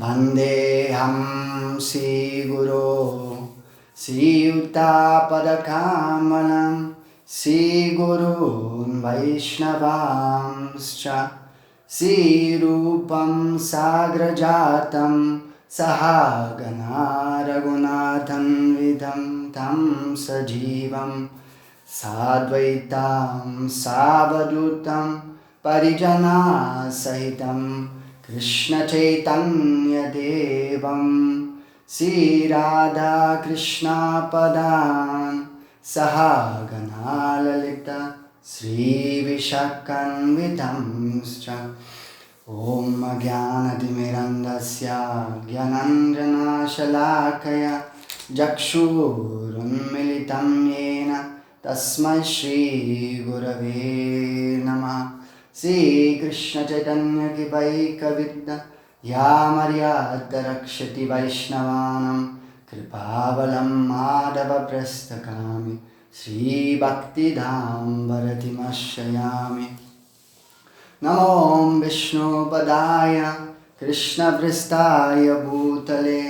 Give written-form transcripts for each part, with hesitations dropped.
Vandeham Sri Guru Sri Yuktapadakammalam Sri Gurun Vaishnavamscha Sri Rupam Sagrajatam Sahagana Raghunathan Vidham Tam Sajivam Sadvaitam Savadutam Parijana Sahitam Krishna Chaitanya Devam Sri Radha Krishna Padan Sahagana Lalita Sri Vishakan Vidhamscha Om Jnanatimirandasya Jnananjana Shalakaya Jakshurunmilitam Yena Tasmai Shri Gurave Namah Sri Krishna Chaitanya Ki Vaika Vidya Ya Maryada Rakshati Vaishnavanam Kripavalam Madhava Prastakami Sri Bhakti Dham Bharati Mashayami Namo Vishnu Padaya Krishna Pristaya Bhutale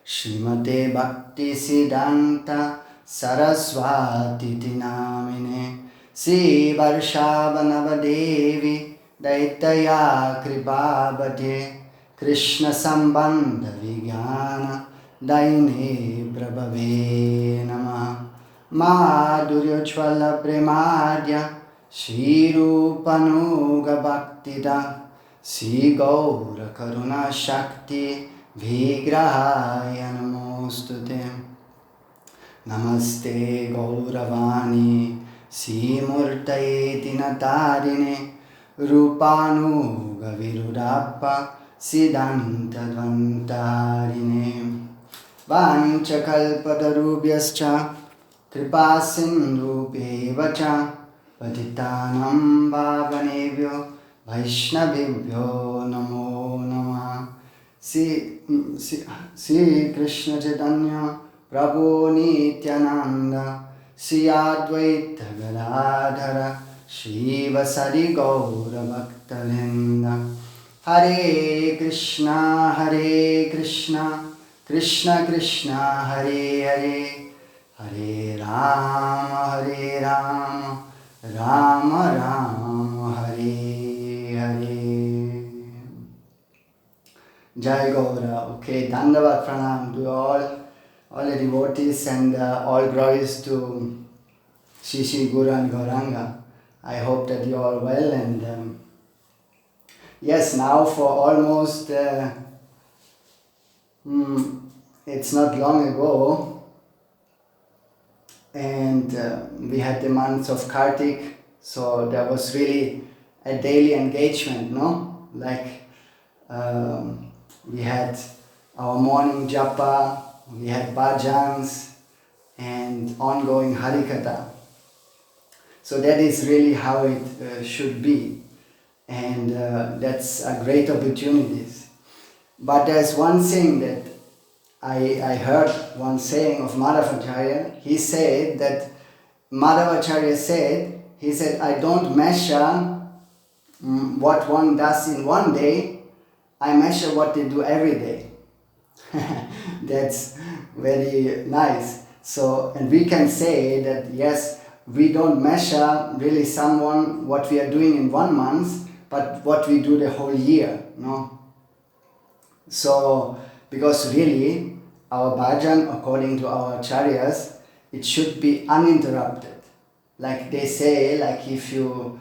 Srimate Bhakti Siddhanta Saraswati Namine Sri Varshavanavadevi Daitaya Kripabhate Krishna Sambandha Vijnana Daine Prabhave Namah Madhuryojvala Premadya Shri Rupanuga Bhaktida Sri Gaura Karuna Shakti Vigrahaya Namostute Namaste Gauravani Sri Murtaye Natarine Rupanuga Virudappa Siddhanta Dvantarine Vanchakalpatarubhyascha Kripa Sindhubheva Patitanam Bhavanebhyo Vaishnavibhyo Namo Namah Sri Krishna Chaitanya Prabhu Nityananda Sri Advaita Gadadhara Shri Vasari Gaura Bhaktalinda Hare Krishna Krishna Krishna Hare Hare Hare Rama Rama Rama Hare Hare Jai Gaura. Okay, Dandavat Pranam to all the devotees and all glories to Shri Shri Guru and Gauranga. I hope that you are well and yes, now for almost it's not long ago and we had the month of Kartik, so there was really a daily engagement, no? Like we had our morning japa, we had bhajans and ongoing harikatha. So that is really how it should be, and that's a great opportunity. But there's one thing that I heard, one saying of Madhavacharya. He said that Madhavacharya said, he said, I don't measure what one does in one day, I measure what they do every day. That's very nice. So, and we can say that yes, we don't measure really someone what we are doing in 1 month, but what we do the whole year, no? So, because really, our bhajan, according to our acharyas, it should be uninterrupted. Like they say, like if you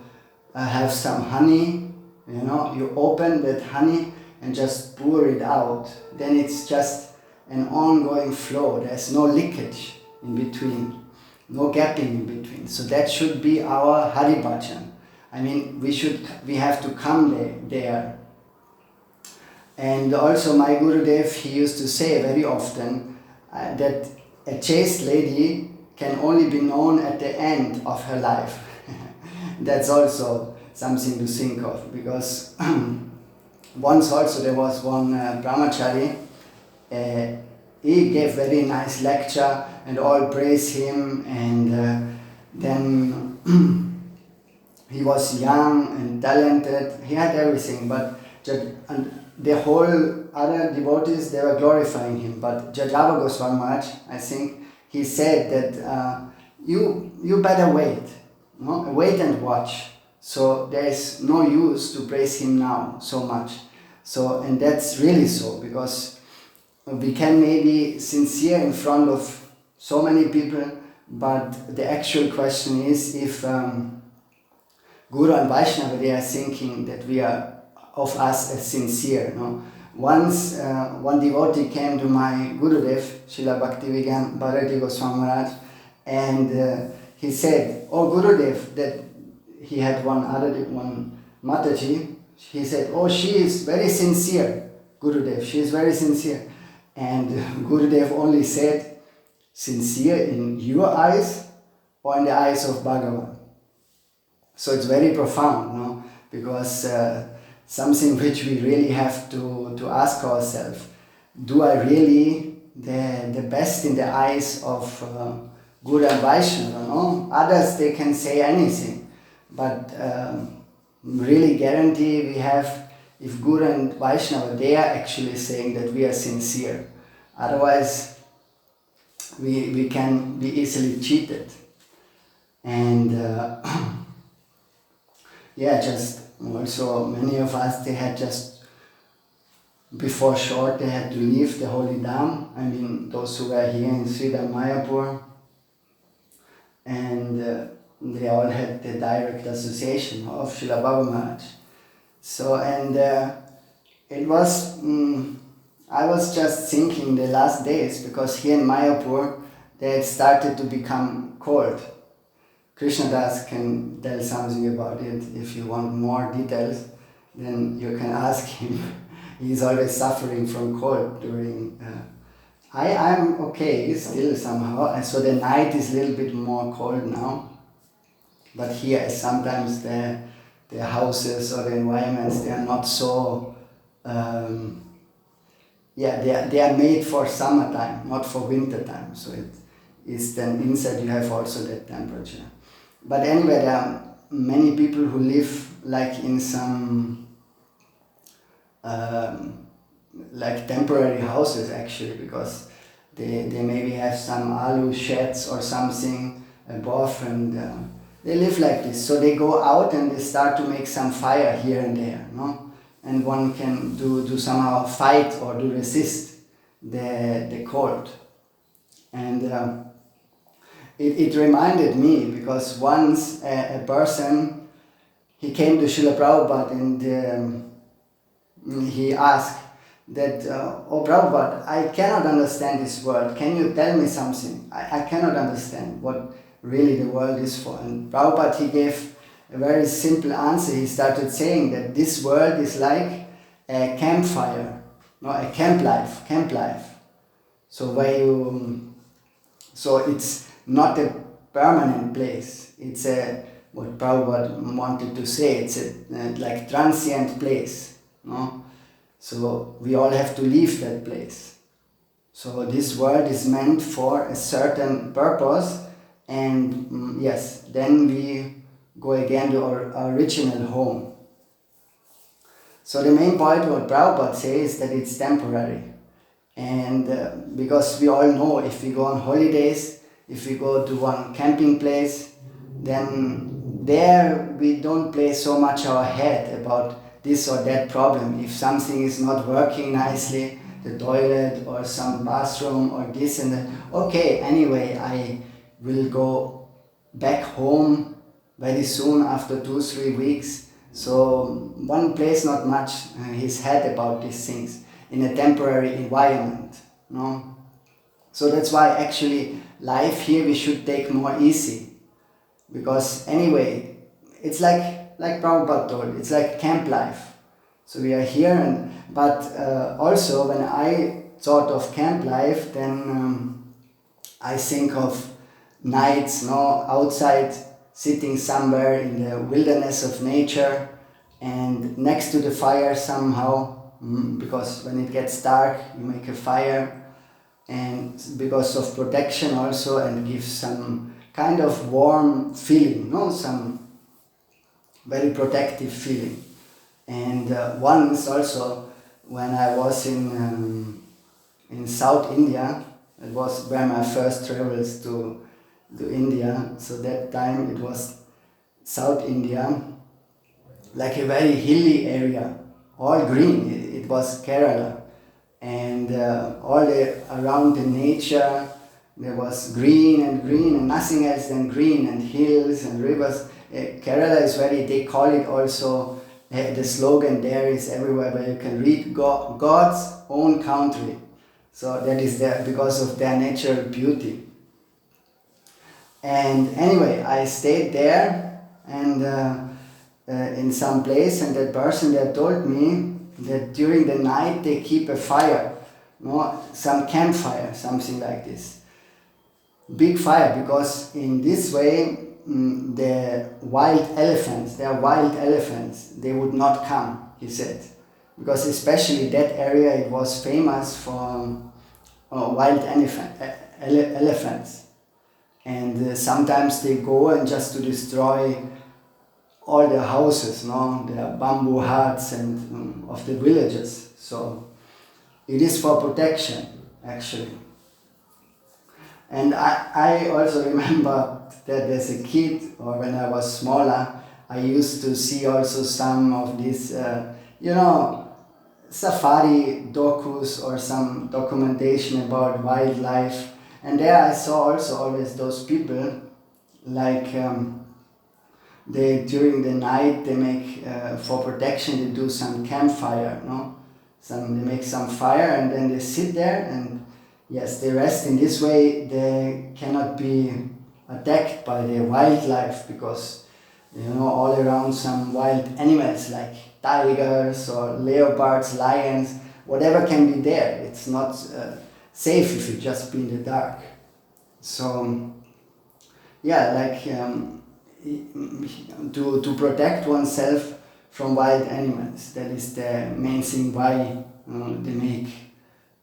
have some honey, you know, you open that honey and just pour it out, then it's just an ongoing flow. There's no leakage in between, no gapping in between. So that should be our Hari Bhajan. I mean, we have to come there. And also my Gurudev, he used to say very often that a chaste lady can only be known at the end of her life. That's also something to think of, because once also there was one brahmachari, he gave very nice lecture and all praised him, and then he was young and talented, he had everything, but just the whole other devotees, they were glorifying him. But Jajava Goswami Maharaj, I think, he said that you better wait, no? Wait and watch. So there is no use to praise him now so much. So, and that's really so, because we can maybe sincere in front of so many people, but the actual question is if Guru and Vaishnava, they are thinking that we are of us as sincere. No? Once one devotee came to my Gurudev, Srila Bhaktivedanta Bharati Goswami Maharaj, and he said, "Oh Gurudev," that he had one Mataji, he said, "Oh, she is very sincere, Gurudev, she is very sincere." And Gurudev only said, "Sincere in your eyes or in the eyes of Bhagavan?" So it's very profound, no? Because something which we really have to ask ourselves, do I really the best in the eyes of Guru and Vaishnava? No? Others, they can say anything, but really guarantee we have if Guru and Vaishnava, they are actually saying that we are sincere. Otherwise, we can be easily cheated. And yeah, just also many of us, they had just before short, they had to leave the Holy Dham. I mean, those who were here in Sridham Mayapur, and they all had the direct association of Srila Baba Maharaj. So, and it was, I was just thinking the last days, because here in Mayapur, they had started to become cold. Krishnadas can tell something about it. If you want more details, then you can ask him. He's always suffering from cold during... I'm okay still somehow, and so the night is a little bit more cold now. But here sometimes the houses or the environments, they are not so... they are made for summertime, not for winter time. So it is then inside you have also that temperature. But anyway, there are many people who live like in some like temporary houses actually, because they maybe have some alu sheds or something above, and they live like this. So they go out and they start to make some fire here and there, no? And one can do somehow fight or do resist the cold. And it reminded me, because once a person, he came to Srila Prabhupada and he asked that, "Oh Prabhupada, I cannot understand this world. Can you tell me something? I cannot understand what really the world is for." And Prabhupada, he gave a very simple answer. He started saying that this world is like a campfire, no, a camp life. So so it's not a permanent place. It's what Prabhupada wanted to say, it's a like transient place, no? So we all have to leave that place. So this world is meant for a certain purpose, and yes, then we go again to our original home. So the main point what Prabhupada says is that it's temporary. And because we all know, if we go on holidays, if we go to one camping place, then there we don't play so much our head about this or that problem. If something is not working nicely, the toilet or some bathroom or this and that, okay, anyway, I will go back home very soon after 2-3 weeks. So one plays not much his head about these things in a temporary environment, no? So that's why actually life here we should take more easy, because anyway, it's like Prabhupada told, it's like camp life. So we are here, but also when I thought of camp life, then I think of nights, no, outside, sitting somewhere in the wilderness of nature and next to the fire somehow, because when it gets dark you make a fire, and because of protection also, and gives some kind of warm feeling, no, some very protective feeling. And once also when I was in South India. It was where my first travels to India. So that time it was South India, like a very hilly area, all green. It was Kerala, and all around the nature there was green and nothing else than green and hills and rivers. Kerala is very, they call it also, the slogan there is everywhere where you can read God's own country. So that is there because of their natural beauty. And anyway, I stayed there and in some place, and that person there told me that during the night they keep a fire, some campfire, something like this. Big fire, because in this way the wild elephants, they would not come, he said. Because especially that area, it was famous for wild elephants. And sometimes they go and just to destroy all the houses, the bamboo huts and of the villages. So it is for protection, actually. And I also remember that as a kid, or when I was smaller, I used to see also some of these, safari docus or some documentation about wildlife. And there I saw also always those people, like they during the night they make for protection, they do some campfire, they make some fire and then they sit there and yes, they rest. In this way they cannot be attacked by the wildlife, because all around some wild animals like tigers or leopards, lions, whatever can be there. It's not safe if you just be in the dark. So to protect oneself from wild animals, that is the main thing why they make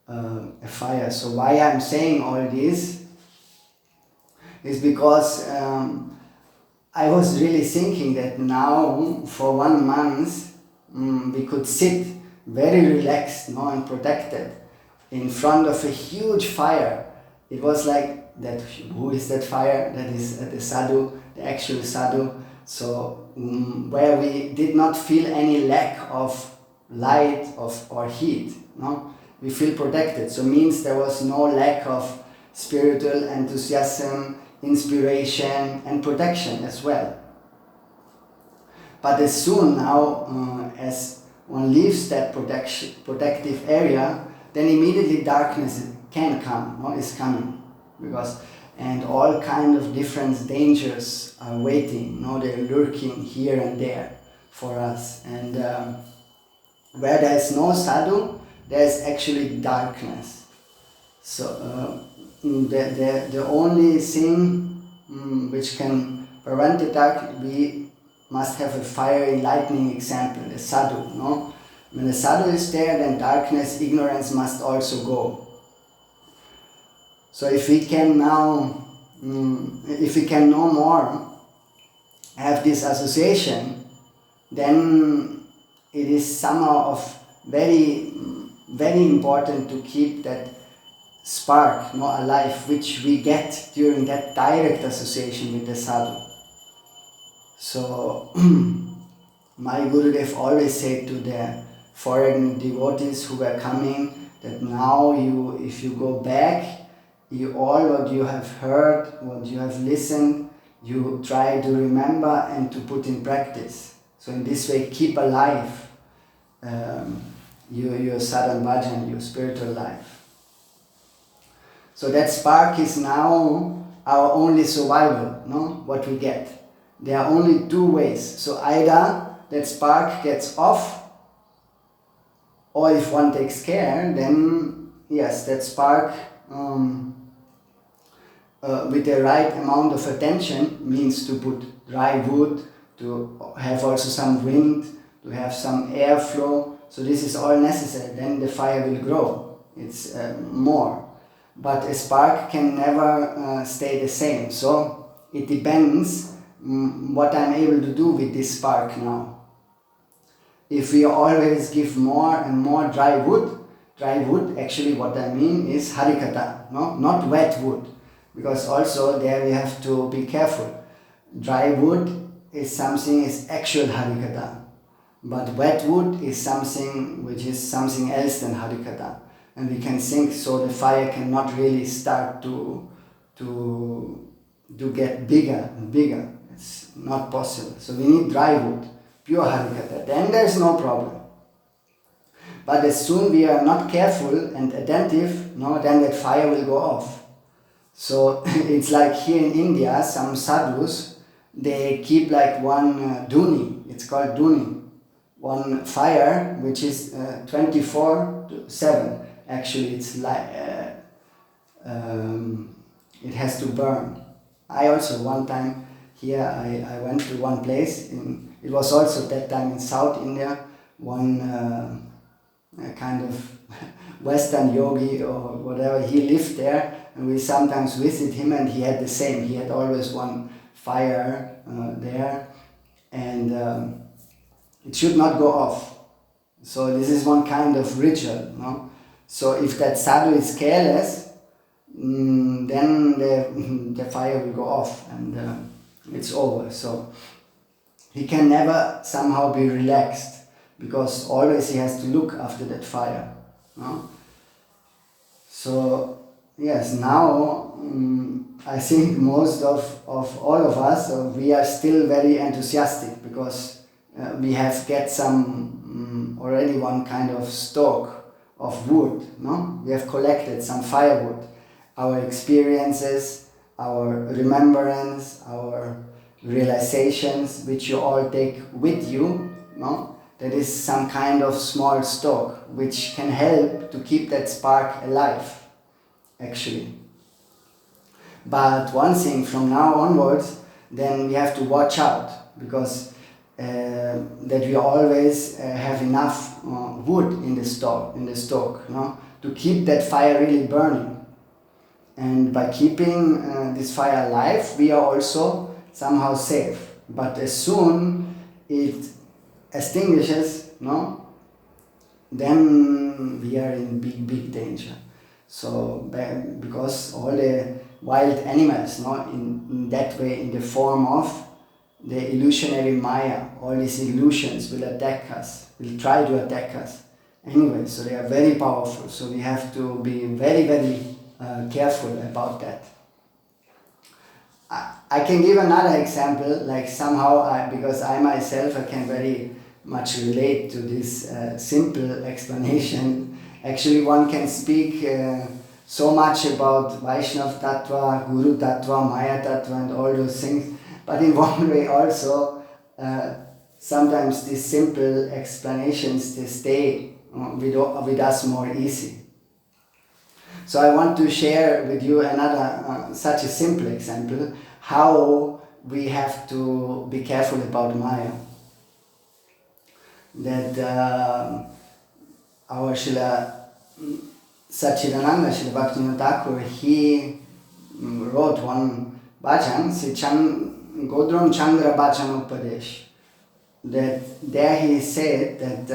a fire. So why I'm saying all this is because I was really thinking that now for 1 month we could sit very relaxed and protected in front of a huge fire. It was like that. Who is that fire? That is the sadhu, the actual sadhu. So where we did not feel any lack of light or heat. We feel protected. So means there was no lack of spiritual enthusiasm, inspiration and protection as well. But as soon now as one leaves that protective area, then immediately darkness can come, is coming, and all kind of different dangers are waiting, they're lurking here and there for us. And where there is no sadhu, there is actually darkness. So the only thing which can prevent the dark, we must have a fiery lightning example, the sadhu. When the sadhu is there, then darkness, ignorance must also go. So if we can now, if we can no more have this association, then it is somehow of very, very important to keep that spark alive, which we get during that direct association with the sadhu. So my Gurudev always said to the foreign devotees who were coming that now if you go back, all what you have heard, what you have listened, you try to remember and to put in practice. So in this way keep alive your sadhan bhajan, your spiritual life. So that spark is now our only survival, what we get. There are only two ways. So either that spark gets off, or if one takes care, then yes, that spark with the right amount of attention means to put dry wood, to have also some wind, to have some airflow. So this is all necessary. Then the fire will grow. It's more. But a spark can never stay the same. So it depends what I'm able to do with this spark now. if we always give more and more dry wood, actually what I mean is harikatha, no? Not wet wood, because also there we have to be careful. Dry wood is actual harikatha, but wet wood is something which is something else than harikatha, and we can think, so the fire cannot really start to get bigger and bigger. It's not possible. So we need dry wood, pure harikatha. Then there's no problem. But as soon we are not careful and attentive, no, then that fire will go off. So it's like here in India, some sadhus, they keep like one dhuni, it's called dhuni, one fire which is 24/7. Actually, it's like it has to burn. I also one time here I went to one place it was also that time in South India, one kind of Western yogi or whatever, he lived there, and we sometimes visit him, and he had the same. He had always one fire there, and it should not go off. So this is one kind of ritual, no? So if that sadhu is careless, then the fire will go off, and it's over. So he can never somehow be relaxed, because always he has to look after that fire, no? So yes, now I think most of all of us, we are still very enthusiastic, because we have get some already one kind of stock of wood, no? We have collected some firewood, our experiences, our remembrance, our realizations, which you all take with you, no? That is some kind of small stock which can help to keep that spark alive, actually. But one thing, from now onwards, then we have to watch out, because that we always have enough wood in the stock, no? To keep that fire really burning. And by keeping this fire alive, we are also somehow safe. But as soon it extinguishes, no, then we are in big danger. So because all the wild animals, no, in that way, in the form of the illusionary Maya, all these illusions will attack us, will try to attack us. Anyway, so they are very powerful. So we have to be very, very careful about that. I can give another example, like somehow, because I myself, I can very much relate to this simple explanation. Actually, one can speak so much about Vaishnava Tattva, Guru Tattva, Maya Tattva, and all those things, but in one way also, sometimes these simple explanations, they stay with us more easy. So I want to share with you another such a simple example, how we have to be careful about Maya. That our Srila Satchidananda, Srila Bhaktivinoda Thakur, he wrote one bhajan, Godron Chandra Bhajan Upadesh. That there he said that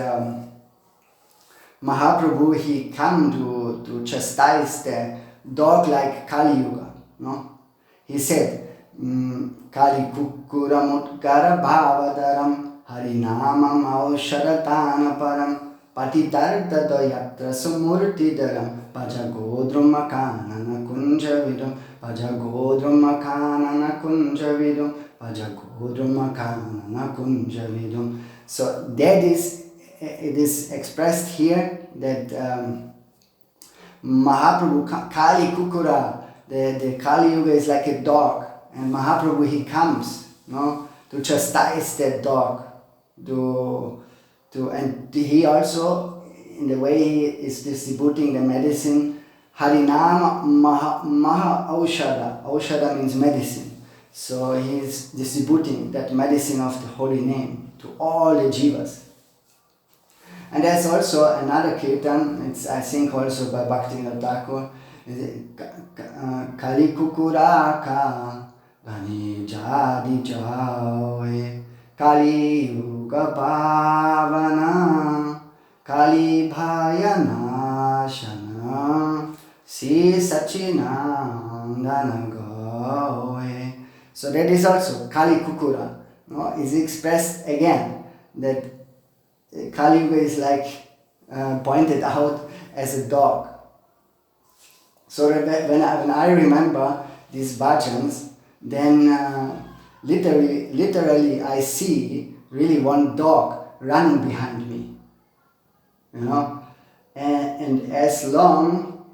Mahaprabhu, he come to chastise the dog-like Kali Yuga, no? He said, Kali Kukuramutgara Bhavadaram Harinamam Aushadhatana Param Patitartadayatra Sumurtidaram Pajagodrumakanana Kunjavidum Pajagodrumakanana Kunjavidum Pajagodrumakanana Kunjavidum. So that is, it is expressed here that Mahaprabhu, Kali Kukura, the Kali Yuga is like a dog, and Mahaprabhu, he comes, no, to chastise that dog, and he also, in the way he is distributing the medicine, Harinama Maha Aushada. Aushada means medicine. So he is distributing that medicine of the holy name to all the jivas. And there's also another kirtan, it's I think also by Bhaktivinoda Thakur, Kali Kukuraka Gani Jadi Jawe Kali Dukkha Pavana Kali Bhayana Shana Si Sachinandana Gawe. So that is also Kali Kukura. No, is expressed again that Kali Yuga is like pointed out as a dog. So when I remember these bhajans, then literally I see really one dog running behind me, you know, and as long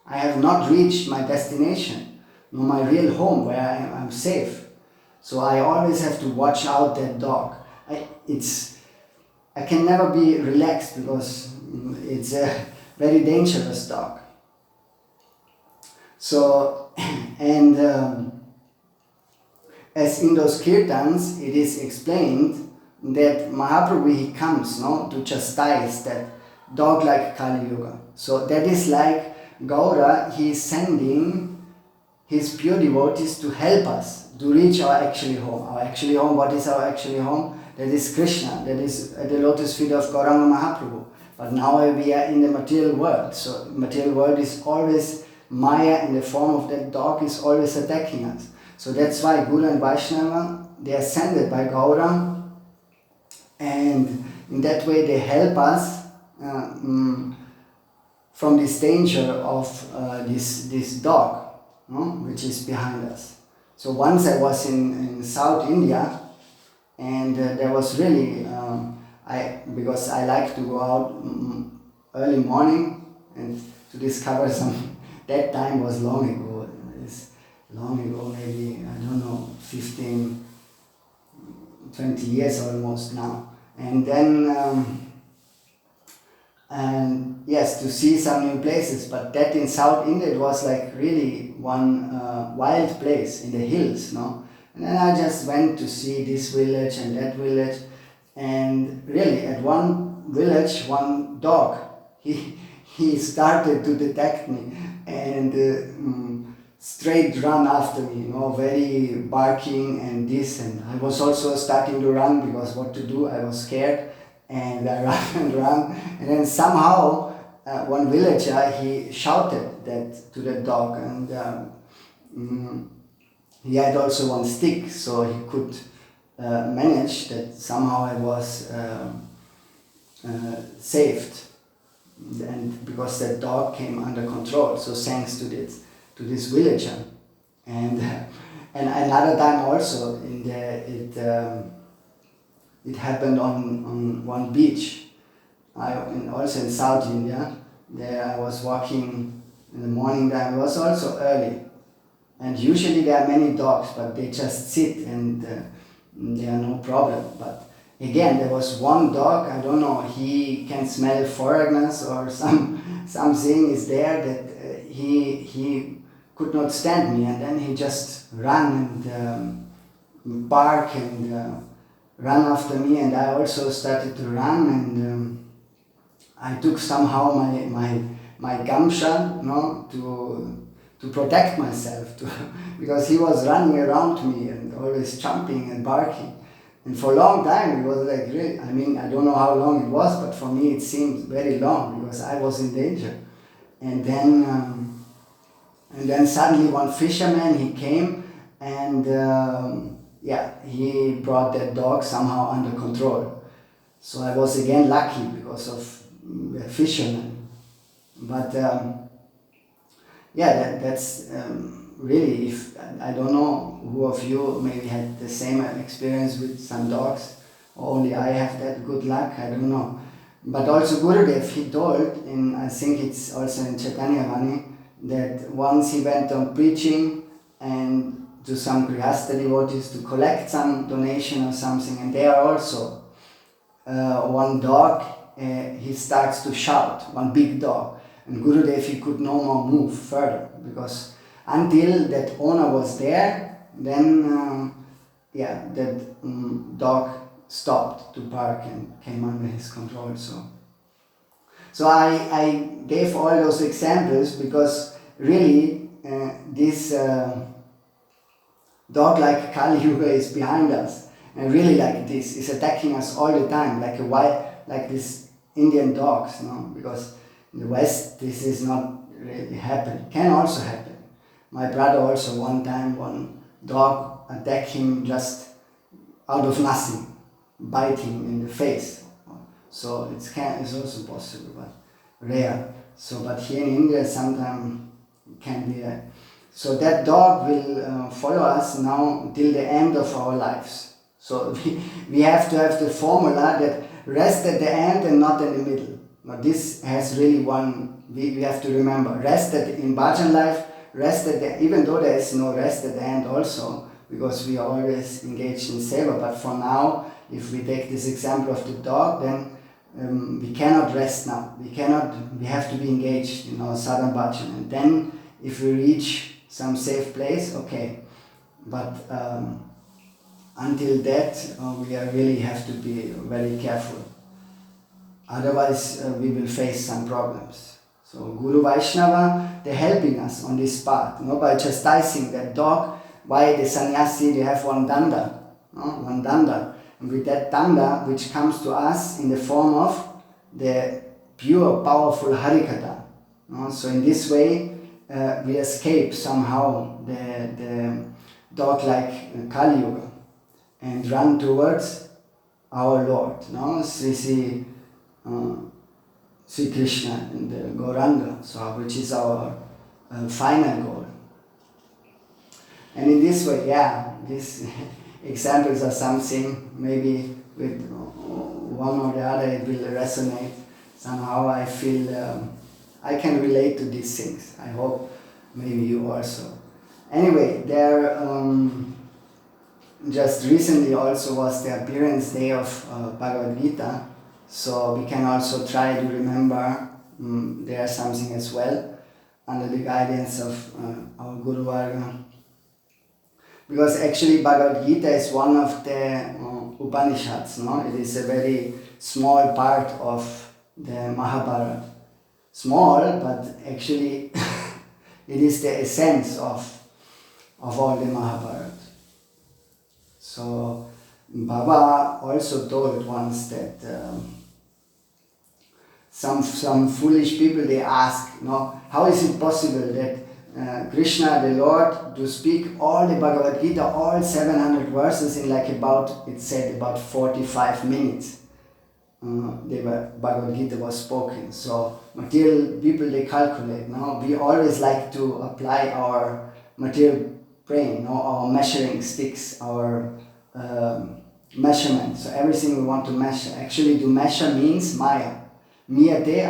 I have not reached my destination, my real home where I'm safe, so I always have to watch out that dog. I can never be relaxed because it's a very dangerous dog. So, and as in those kirtans, it is explained that Mahaprabhu, he comes to chastise that dog like Kali Yuga. So that is like Gaura, he is sending his pure devotees to help us to reach our actually home. Our actually home, what is our actually home? That is Krishna, that is at the lotus feet of Gauranga Mahaprabhu. But now we are in the material world. So material world is always, Maya in the form of that dog is always attacking us. So that's why Guru and Vaishnava, they are sent by Gaura, and in that way they help us from this danger of this dog, which is behind us. So once I was in South India, and there was really, because I like to go out early morning and to discover some. That time was long ago. It's long ago, maybe, I don't know, 15, 20 years almost now. And then, and yes, to see some new places, but that in South India, it was like really one wild place in the hills, And then I just went to see this village and that village, and really at one village, one dog, he started to detect me and straight run after me, very barking and this, and I was also starting to run because what to do, I was scared, and I ran and ran, and then somehow one villager, he shouted that to the dog, and he had also one stick, so he could manage that somehow I was saved. And because that dog came under control, so thanks to this villager, and another time also it happened on one beach, also in South India. There I was walking in the morning time. It was also early, and usually there are many dogs, but they just sit and there are no problem. But again, there was one dog, I don't know, he can smell foreigners or something is there that he could not stand me, and then he just ran and bark and ran after me, and I also started to run, and I took somehow my gamsha, to protect myself, because he was running around me and always jumping and barking. And for a long time it was like really, I don't know how long it was, but for me it seemed very long because I was in danger. And then suddenly one fisherman, he came, and he brought that dog somehow under control. So I was again lucky because of the fisherman. But that's really, if I don't know who of you maybe had the same experience with some dogs, or only I have that good luck, I don't know. But also Gurudev, he told, I think it's also in Chaitanya Vani, that once he went on preaching and to some Grihastha devotees to collect some donation or something, and there also one dog, he starts to shout, one big dog, and Gurudev, he could no more move further, because until that owner was there, then that dog stopped to bark and came under his control. So I gave all those examples because really this dog like Kali Yuga is behind us, and really like this, is attacking us all the time, like a wild, like these Indian dogs, because in the West this is not really happen. Can also happen. My brother also one dog attacked him just out of nothing, bite him in the face. So it's also possible, but rare. So, but here in India sometimes it can be that. So that dog will follow us now till the end of our lives. So we have to have the formula that rest at the end and not in the middle. But this has really we have to remember, rest in bhajan life, rest at the, even though there is no rest at the end also, because we are always engaged in seva, but for now, if we take this example of the dog, then we cannot rest now. We have to be engaged in our sadhana bhajan, and then if we reach some safe place, okay. But until that, we really have to be very careful. Otherwise, we will face some problems. So Guru Vaishnava, they're helping us on this path, by chastising that dog. Why the sannyasi, they have one danda, one danda. And with that danda, which comes to us in the form of the pure, powerful Harikatha. So in this way, we escape somehow the dog-like Kali Yuga and run towards our Lord, Sri Krishna and the Gauranga, so which is our final goal. And in this way, these examples are something, maybe with one or the other it will resonate. Somehow I feel I can relate to these things. I hope maybe you also. Anyway, there just recently also was the appearance day of Bhagavad Gita. So we can also try to remember there something as well under the guidance of our Guru Varga. Because actually Bhagavad Gita is one of the Upanishads, It is a very small part of the Mahabharata. Small, but actually it is the essence of all the Mahabharata. So Baba also told once that some foolish people, they ask, how is it possible that Krishna, the Lord, to speak all the Bhagavad Gita, all 700 verses in about 45 minutes. Bhagavad Gita was spoken. So material people, they calculate. We always like to apply our material brain, our measuring sticks, our measurement. So everything we want to measure. Actually, to measure means Maya. Miyate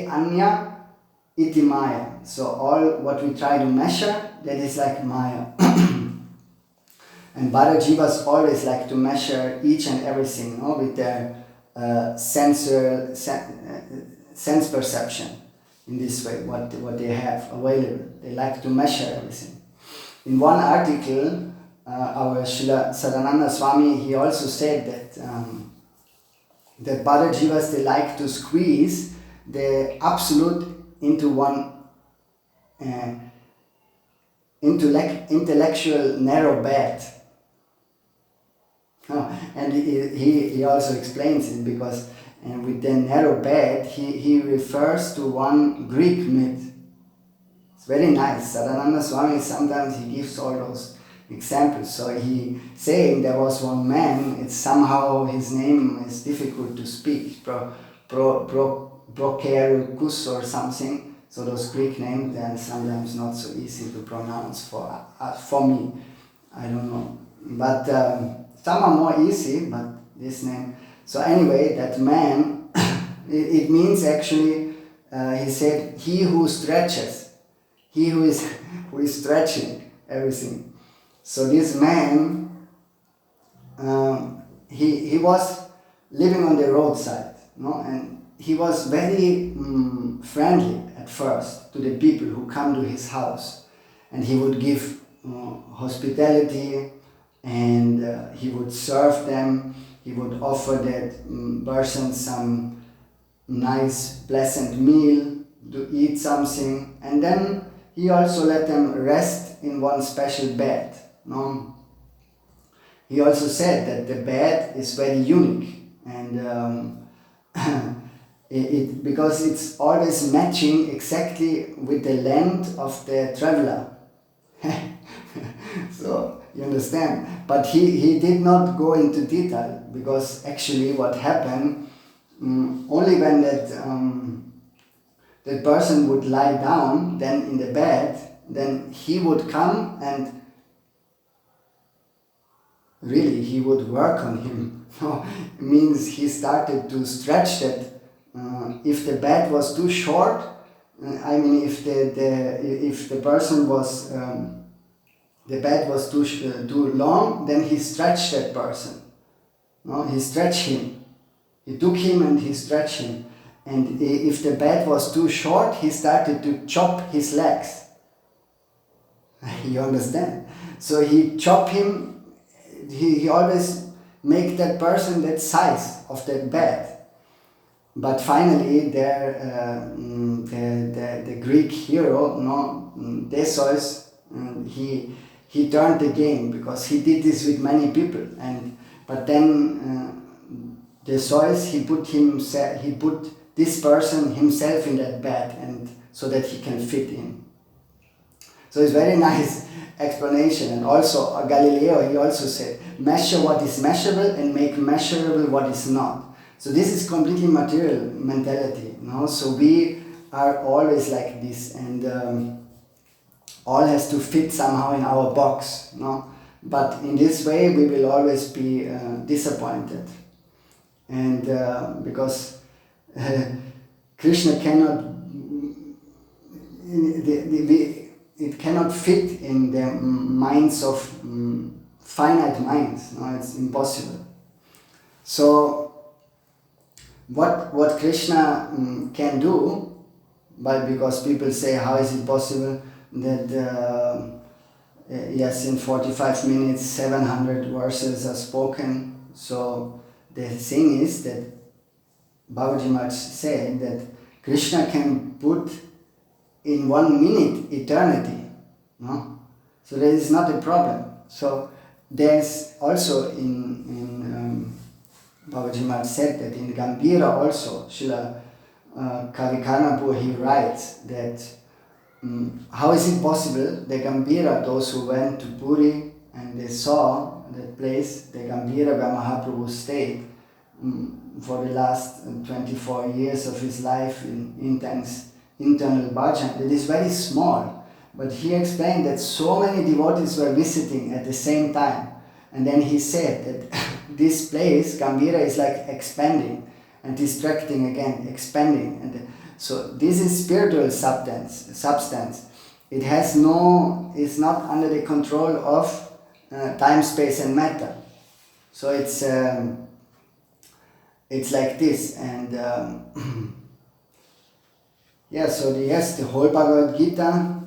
anya iti Maya. So all what we try to measure, that is like Maya. And Bharajivas always like to measure each and everything, with their sense perception. In this way, what they have available, they like to measure everything. In one article, our Srila Sadananda Swami, he also said that Bharajivas, they like to squeeze the absolute into one intellectual narrow bed. And he also explains it because with the narrow bed he refers to one Greek myth. It's very nice. Sadananda Swami, sometimes he gives all those examples. So he saying there was one man, it's somehow his name is difficult to speak, Prokerus or something. So those Greek names, they are sometimes not so easy to pronounce for me. I don't know. But some are more easy, but this name. So anyway, that man, it means actually, he said, he who stretches, he who is stretching everything. So this man, he was living on the roadside, and he was very friendly at first to the people who come to his house, and he would give hospitality, and he would serve them. He would offer that person some nice, pleasant meal to eat something, and then he also let them rest in one special bed. he also said that the bed is very unique, and because it's always matching exactly with the length of the traveler. So you understand, but he did not go into detail, because actually what happened, only when that person would lie down then in the bed, then he would come and really he would work on him. No, it means he started to stretch that. If the bed was too short, I mean, if the person was the bed was too long, then he stretched that person. No, he stretched him. He took him and he stretched him. And if the bed was too short, he started to chop his legs. You understand? So he chopped him. He always make that person that size of that bed. But finally, the Greek hero, no, Theseus, he turned the game, because he did this with many people. But then Theseus, he put this person himself in that bed, and so that he can fit in. So it's very nice explanation. And also Galileo, he also said, measure what is measurable and make measurable what is not. So this is completely material mentality, no? So we are always like this, and all has to fit somehow in our box, no? But in this way we will always be disappointed, and because Krishna cannot, it cannot fit in the minds of finite minds, no? It's impossible. So what Krishna can do, but because people say, how is it possible that yes, in 45 minutes 700 verses are spoken? So the thing is that Babaji Maharaj said that Krishna can put in 1 minute eternity, no? So there is not a problem. So there's also in Babaji Maharaj said that in Gambhira also, Srila Kavikarnapur, he writes that how is it possible, the Gambhira, those who went to Puri and they saw that place, the Gambhira where Mahaprabhu stayed for the last 24 years of his life in intense internal bhajan, it is very small. But he explained that so many devotees were visiting at the same time. And then he said that this place, Gambhira, is like expanding and distracting again, expanding. And so this is spiritual substance. It has it's not under the control of time, space and matter. So it's like this. And yeah, so the whole Bhagavad Gita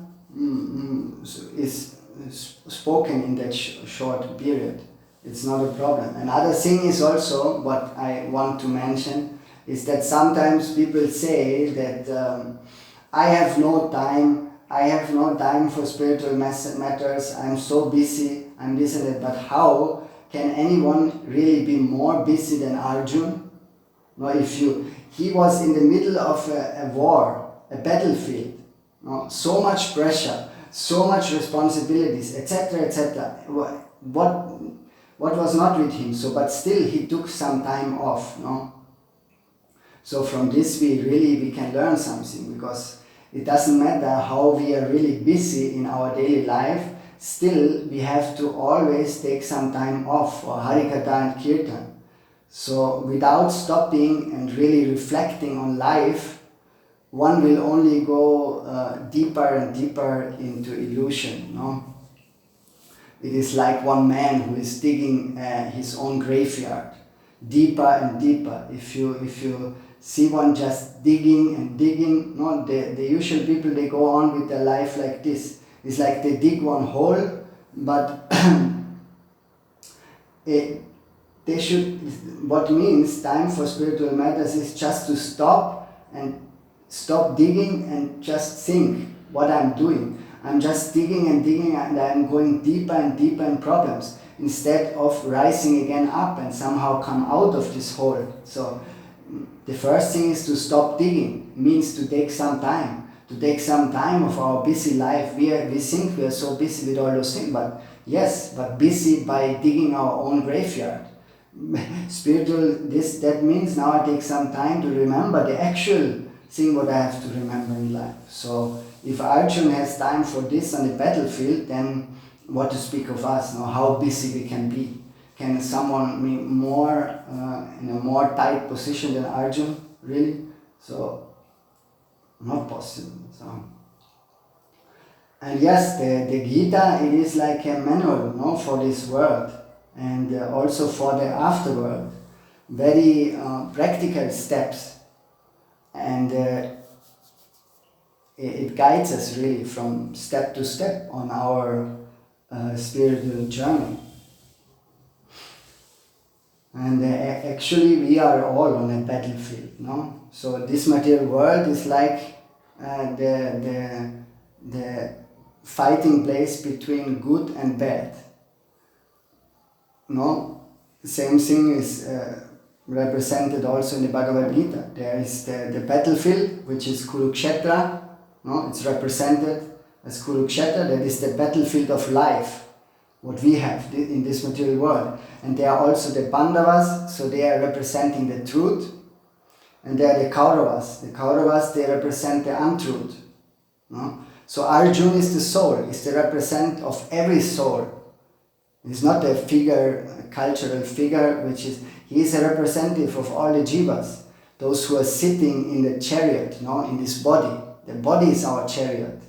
is spoken in that short period. It's not a problem. Another thing is also what I want to mention is that sometimes people say that I have no time for spiritual matters, I'm so busy, I'm this and that. But how can anyone really be more busy than Arjuna? No, he was in the middle of a war, a battlefield, no? So much pressure, so much responsibilities, etc., etc. What was not with him? So, but still he took some time off, no? So from this we can learn something, because it doesn't matter how we are really busy in our daily life, still we have to always take some time off for Harikatha and Kirtan. So without stopping and really reflecting on life, one will only go deeper and deeper into illusion, no? It is like one man who is digging his own graveyard, deeper and deeper. If you see one just digging and digging, no, the usual people, they go on with their life like this. It's like they dig one hole, but they should. What means time for spiritual matters is just to stop digging and just think what I'm doing. I'm just digging and digging, and I'm going deeper and deeper in problems. instead of rising again up and somehow come out of this hole. So the first thing is to stop digging, means to take some time. To take some time of our busy life. We think we are so busy with all those things, but yes, but busy by digging our own graveyard. Spiritual, that means now I take some time to remember the actual thing what I have to remember in life. So if Arjuna has time for this on the battlefield, then what to speak of us, now how busy we can be. Can someone be more in a more tight position than Arjuna, really? So not possible. So, and yes, the Gita, it is like a manual, no, for this world and also for the afterworld. Very practical steps, and it guides us really from step to step on our spiritual journey. And actually we are all on a battlefield, no? So this material world is like the fighting place between good and bad. No? The same thing is represented also in the Bhagavad Gita. There is the battlefield, which is Kurukshetra. No? It's represented as Kurukshetra. That is the battlefield of life, what we have in this material world. And there are also the Pandavas, so they are representing the truth. And they are the Kauravas. The Kauravas, they represent the untruth. No? So Arjuna is the soul, is the representative of every soul. He's not a figure, a cultural figure, he is a representative of all the jivas, those who are sitting in the chariot, no, in this body. The body is our chariot.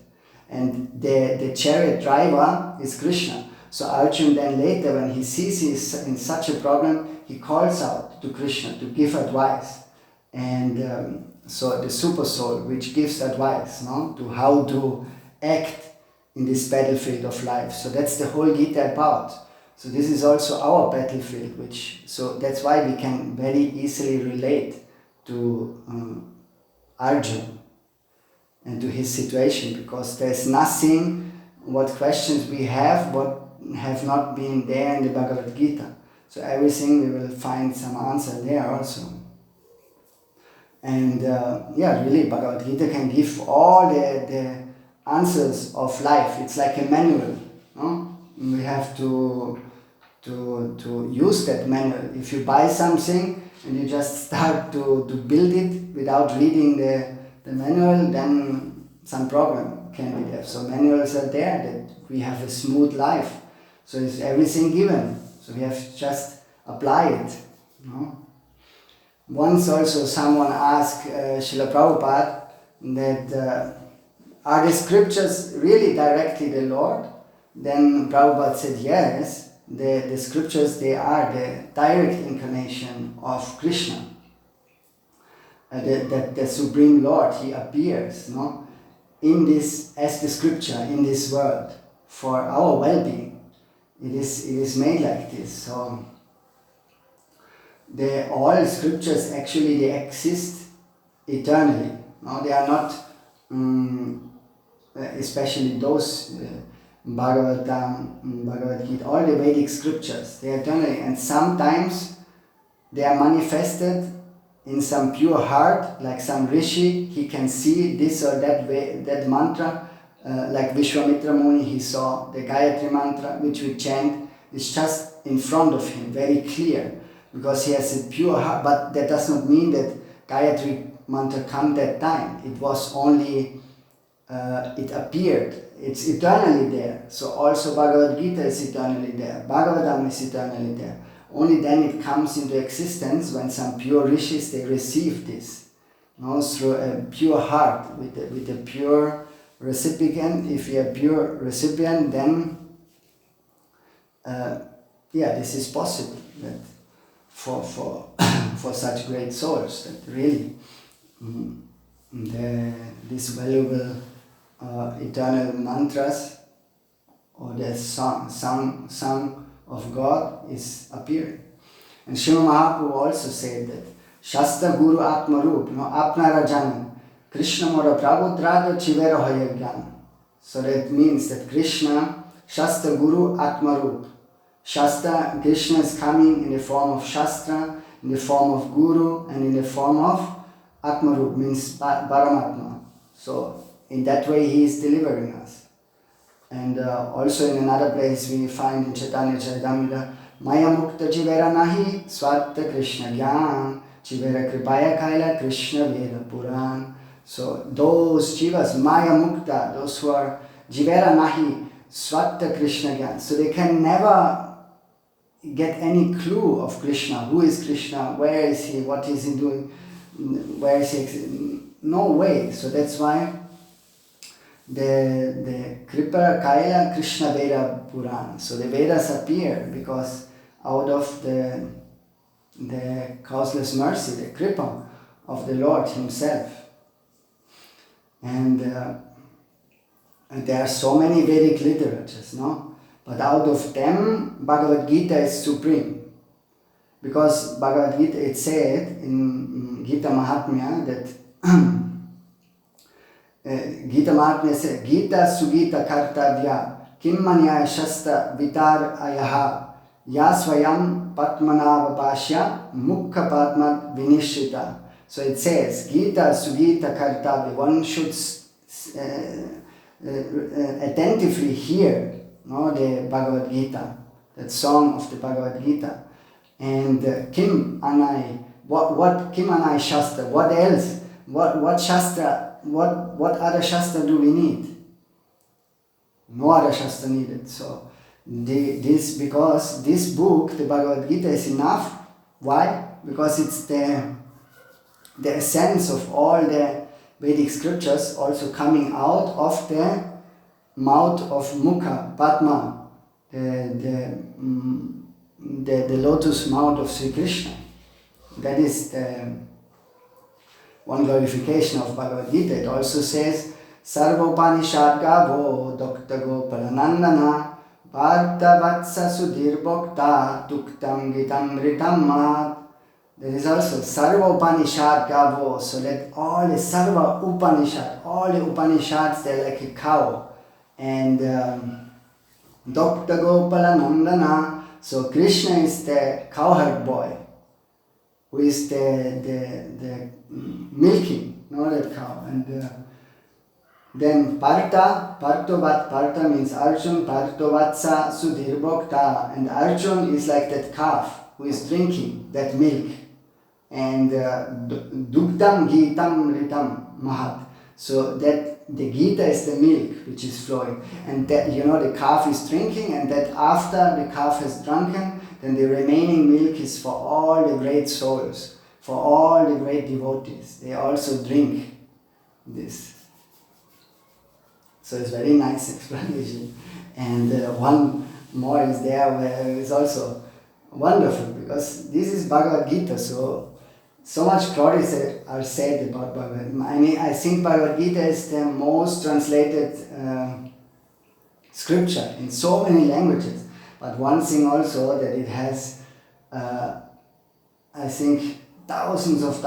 And the chariot driver is Krishna. So Arjuna then later, when he sees he is in such a problem, he calls out to Krishna to give advice. And so the super soul, which gives advice, no, to how to act in this battlefield of life. So that's the whole Gita about. So this is also our battlefield, so that's why we can very easily relate to Arjuna and to his situation, because there's nothing, what questions we have, what have not been there in the Bhagavad Gita. So everything we will find some answer there also. And really, Bhagavad Gita can give all the answers of life. It's like a manual. No? We have to use that manual. If you buy something and you just start to build it without reading the manual, then some problem can be there. So manuals are there that we have a smooth life. So it's everything given. So we have to just apply it. No? Once also someone asked Srila Prabhupada that are the scriptures really directly the Lord? Then Prabhupada said yes, the scriptures, they are the direct incarnation of Krishna. The Supreme Lord, He appears, no, in this, as the scripture in this world for our well-being. It is made like this. So all scriptures actually, they exist eternally. No? They are not, especially those Bhagavatam, Bhagavad Gita, all the Vedic scriptures, they are eternally, and sometimes they are manifested in some pure heart, like some rishi, he can see this or that way, that mantra, like Vishwamitra Muni, he saw the Gayatri mantra, which we chant, is just in front of him, very clear, because he has a pure heart. But that does not mean that Gayatri mantra came that time. It was only, it appeared. It's eternally there. So also Bhagavad Gita is eternally there. Bhagavatam is eternally there. Only then it comes into existence when some pure rishis, they receive this, through a pure heart, with a pure recipient. If you are pure recipient, then this is possible. That for for such great souls, that really these valuable eternal mantras or the song of God is appearing. And Srimad Mahaprabhu also said that Shastra Guru Atma Rup, Apna Rajan, Krishna Mora Prabhudrada Chivera Hayagyan. So that means that Krishna, Shastra Guru Atma Rup. Shastra, Krishna is coming in the form of Shastra, in the form of Guru, and in the form of Atmarup, means Paramatma. So in that way he is delivering us. And also in another place we find in Chaitanya Charitamrita, Maya Mukta Jivera Nahi Swatta Krishna Gyan Jivera Kripaya Kaila Krishna Veda Puran. So those Jivas, Maya Mukta, those who are Jivera Nahi Swatta Krishna Gyan, so they can never get any clue of Krishna. Who is Krishna? Where is he? What is he doing? Where is he? No way. So that's why the Kripa Kaila Krishna Veda Puran. So the Vedas appear because out of the causeless mercy, the Kripa of the Lord himself. And there are so many Vedic literatures, no? But out of them, Bhagavad Gita is supreme. Because Bhagavad Gita, it said in Gita Mahatmya that Gita Mahatmya said, Gita Sugita Kartavya Kim Manyaya Shasta Vitar Ayaha Yasvayam Patmanavapashya Mukha Patma Vinishita. So it says, Gita Sugita Kartavya, one should attentively hear, no, the Bhagavad Gita, that song of the Bhagavad Gita. And Kim Anai, what Kim Anai Shastra, what else? What Shastra, what other Shastra do we need? No other Shastra needed. So because this book, the Bhagavad Gita, is enough. Why? Because it's the essence of all the Vedic scriptures also coming out of the mouth of Mukha, Padma, the lotus mouth of Sri Krishna. That is the one glorification of Bhagavad Gita. It also says, Sarvopanishad Gavo Dokta Gopalanandana Bharta Vatsa Sudhir Bhokta Tuktam Gitam Ritam Mahat. There is also Sarva Upanishad Gavo, so that all the Sarva Upanishad, all the Upanishads, they're like a cow. And Dokta Gopala Nandana, so Krishna is the cowherd boy, who is the milking, not that cow. And then Partha means Arjun, Parthovatsa Sudhir Bhokta, and Arjun is like that calf who is drinking that milk. And Duktam Gitam Ritam Mahat. So that the Gita is the milk which is flowing. And that, the calf is drinking, and that after the calf has drunken, then the remaining milk is for all the great souls, for all the great devotees. They also drink this. So it's a very nice explanation. And one more is there where it's also wonderful, because this is Bhagavad Gita, so much glories are said about Bhagavad Gita. I mean, I think Bhagavad Gita is the most translated scripture in so many languages. But one thing also, that it has, I think, thousands of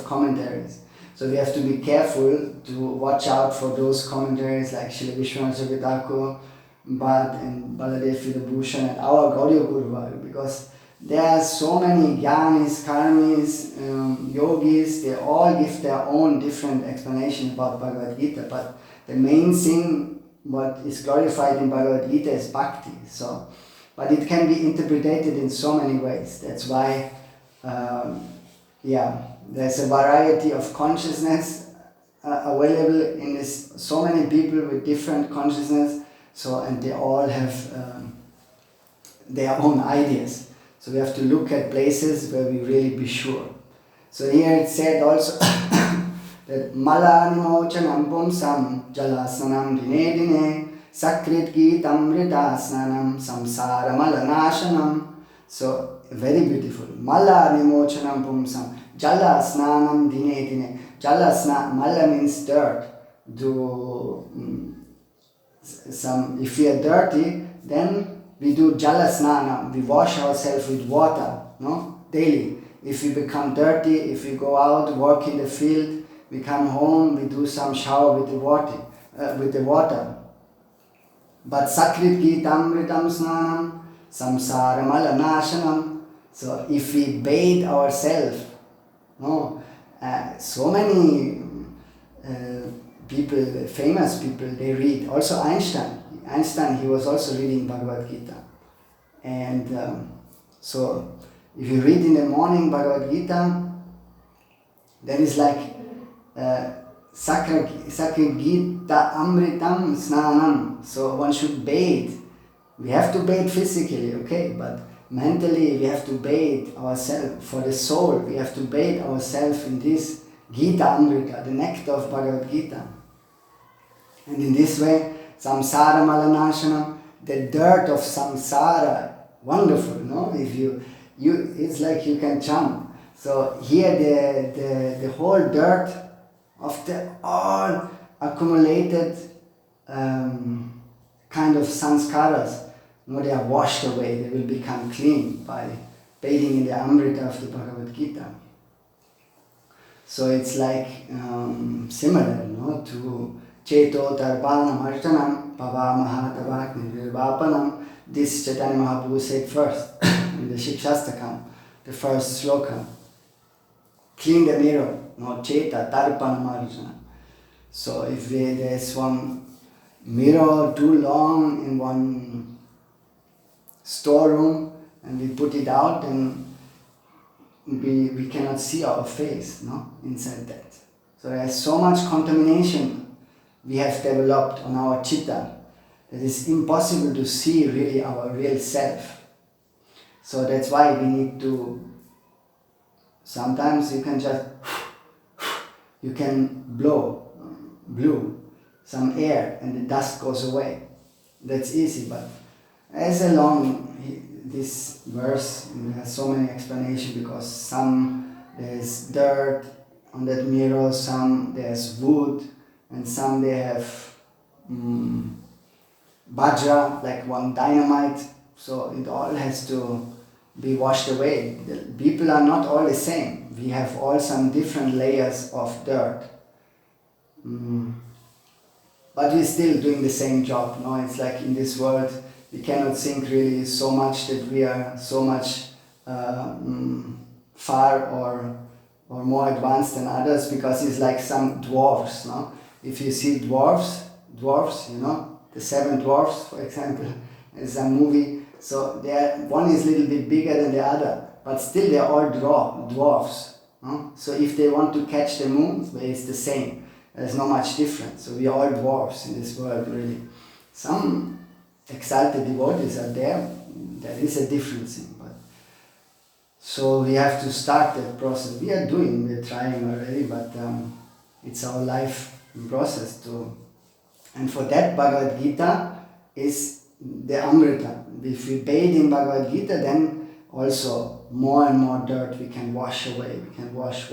commentaries. So we have to be careful to watch out for those commentaries like Srila Vishwanath Chakravarti, Bhatt and Baladev Vidabhushan and our Gaudiya Guru, because there are so many Gyanis, Karmis, Yogis, they all give their own different explanation about Bhagavad Gita, but the main thing what is glorified in Bhagavad Gita is Bhakti. But it can be interpreted in so many ways. That's why, there's a variety of consciousness available in this, so many people with different consciousness, and they all have their own ideas. So we have to look at places where we really be sure. So here it said also that Mala Nimochanam Pumsam Jalasnanam Dine Dine Sakrit Gitam Ritasnanam Samsara Malanashanam. So very beautiful. Mala Nimochanam Pumsam Jalasnanam Dine Dine. Jalasna, Mala means dirt. If we are dirty, then we do jala snana, we wash ourselves with water, daily. If we become dirty, if we go out, work in the field, we come home, we do some shower with the water. But sakrit gitam ritam snanam, samsara malanashanam. So if we bathe ourselves, no, so many people, famous people, they read. Also Einstein, he was also reading Bhagavad Gita. And so if you read in the morning Bhagavad Gita, then it's like Sakra Gita Amritam Snanam. So one should bathe. We have to bathe physically, okay, but mentally we have to bathe ourselves. For the soul, we have to bathe ourselves in this Gita Amrita, the nectar of Bhagavad Gita. And in this way, samsara malanashanam, the dirt of samsara, wonderful, no? If you it's like you can jump. So here the whole dirt of the all accumulated kind of sanskaras, they are washed away, they will become clean by bathing in the Amrita of the Bhagavad Gita. So it's like similar, to Cheto Tarpanam Archanam Pavamaha Tabakni Virvapanam. This Chaitanya Mahaprabhu said first in the Shikshastakam, the first sloka. Clean the mirror, Cheta Tarpanam Archanam. So if there's one mirror too long in one storeroom and we put it out, then we cannot see our face, inside that. So there's so much contamination we have developed on our chitta that it's impossible to see really our real self. So that's why we need to, sometimes you can blow some air and the dust goes away. That's easy, but as this verse has so many explanations, because some there's dirt on that mirror, some there's wood, and some they have bajra, like one dynamite. So it all has to be washed away. The people are not all the same. We have all some different layers of dirt. But we're still doing the same job. It's like in this world, we cannot think really so much that we are so much far or more advanced than others, because it's like some dwarfs. If you see dwarfs, the 7 dwarfs, for example, is a movie. So one is a little bit bigger than the other, but still they are all dwarfs. So if they want to catch the moon, it's the same. There's not much difference. So we are all dwarfs in this world, really. Some exalted devotees are there. There is a difference in, but so we have to start that process. We're trying already, but it's our life process too. And for that, Bhagavad Gita is the Amrita. If we bathe in Bhagavad Gita, then also more and more dirt we can wash away. We can wash.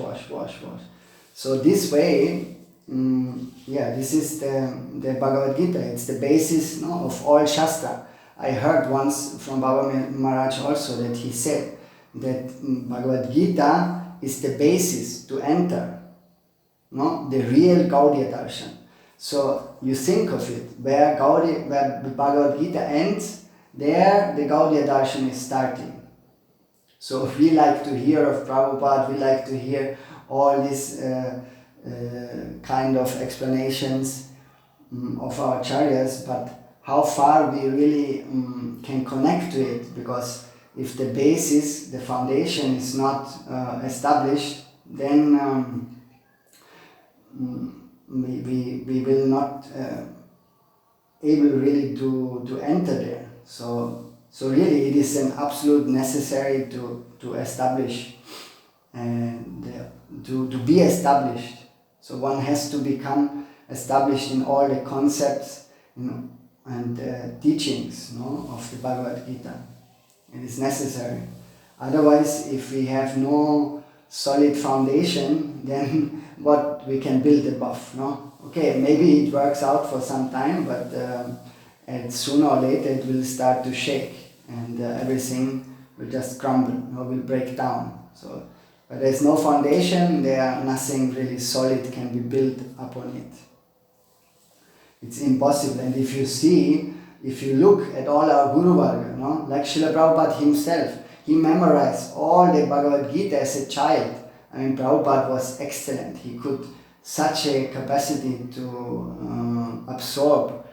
So this way, this is the Bhagavad Gita. It's the basis of all Shastra. I heard once from Baba Maharaj also that he said that Bhagavad Gita is the basis to enter the real Gaudiya Darshan. So you think of it, where Bhagavad Gita ends, there the Gaudiya Darshan is starting. So we like to hear of Prabhupada, we like to hear all these kind of explanations of our acharyas, but how far we really can connect to it, because if the basis, the foundation is not established, then we will not able really to enter there. So really it is an absolute necessary to establish and to be established. So one has to become established in all the concepts and teachings of the Bhagavad Gita. It is necessary. Otherwise, if we have no solid foundation, then what we can build above, Okay, maybe it works out for some time, but and sooner or later it will start to shake and everything will just crumble or will break down. So, but there's no foundation, nothing really solid can be built upon it. It's impossible. And if you see, if you look at all our Guru Varga, like Srila Prabhupada himself, he memorized all the Bhagavad Gita as a child. I mean, Prabhupada was excellent. He could such a capacity to absorb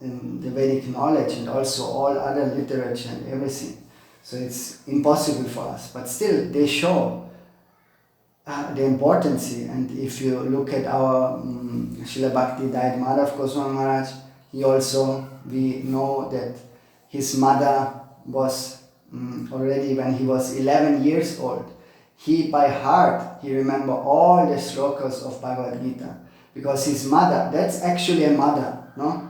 in the Vedic knowledge and also all other literature and everything. So it's impossible for us. But still, they show the importance. And if you look at our Srila Bhakti Dayat Madhav Goswami Maharaj, we know that his mother was already when he was 11 years old. He by heart, he remembered all the shlokas of Bhagavad Gita. Because his mother, that's actually a mother, no?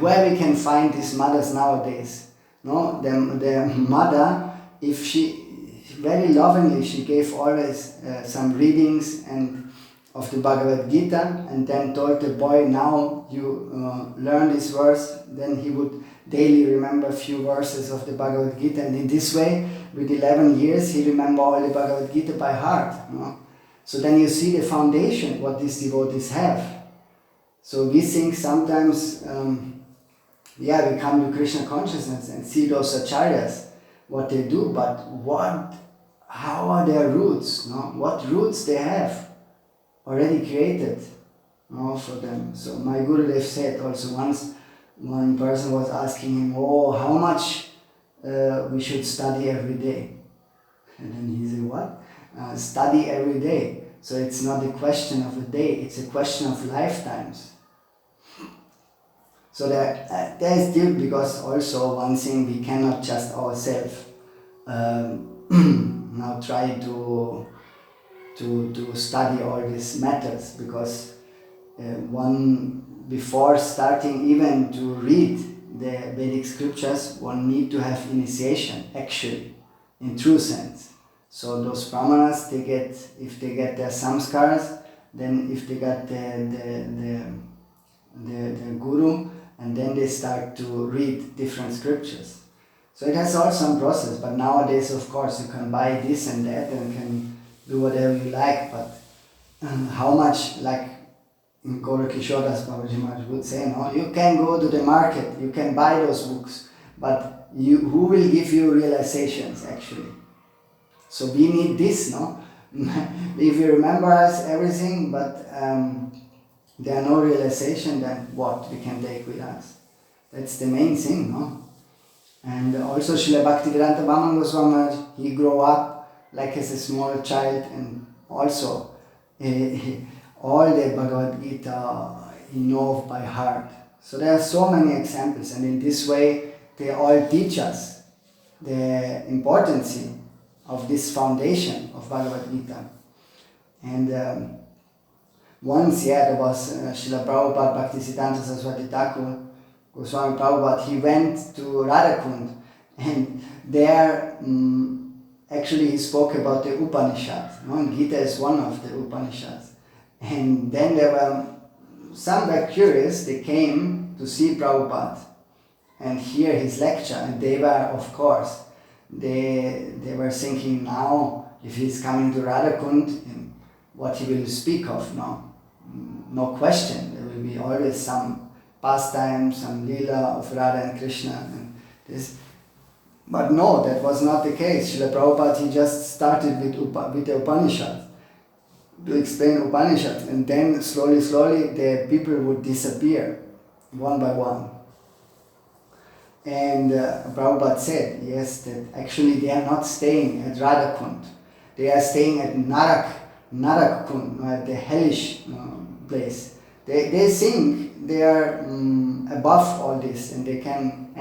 Where we can find these mothers nowadays, no? The mother, if she, very lovingly, she gave always some readings and of the Bhagavad Gita, and then told the boy, now you learn this verse, then he would daily remember a few verses of the Bhagavad Gita, and in this way, with 11 years, he remembered all the Bhagavad Gita by heart. No? So then you see the foundation, what these devotees have. So we think sometimes, we come to Krishna consciousness and see those acharyas, what they do, but how are their roots? No? What roots they have already created for them. So my Gurudev said also once, one person was asking him, how much we should study every day? And then he said, what? Study every day. So it's not a question of a day, it's a question of lifetimes. So there is still, because also one thing, we cannot just ourselves now try to study all these matters, because before starting even to read the Vedic scriptures, one need to have initiation, actually, in true sense. So those brahmanas, if they get their samskaras, then if they got the guru, and then they start to read different scriptures. So it has all some process, but nowadays, of course, you can buy this and that and can do whatever you like, but how much, like Gaura Kishodas Babaji Maharaj would say, no, you can go to the market, you can buy those books, but who will give you realizations actually? So we need this, no? If you memorize everything, but there are no realization, then what we can take with us? That's the main thing, no? And also Srila Bhaktivedanta Vaman Goswami Maharaj, he grew up like as a small child, and also all the Bhagavad Gita he knows by heart. So there are so many examples, and in this way they all teach us the importance of this foundation of Bhagavad Gita. And once, there was Srila Prabhupada Bhaktisiddhanta Saraswati Thakur, Goswami Prabhupada, he went to Radhakund, and there actually he spoke about the Upanishads. And Gita is one of the Upanishads. And then some were curious, they came to see Prabhupada and hear his lecture, and they were, of course, they were thinking now, if he's coming to Radhakund, what he will speak of now. No question, there will be always some pastime, some lila of Radha and Krishna. And this. But no, that was not the case. Srila Prabhupada, he just started with the Upanishads, to explain Upanishads, and then slowly the people would disappear one by one. And Prabhupada said, yes, that actually they are not staying at Radhakund, they are staying at Narakund, at the hellish place. They think they are above all this, and they can,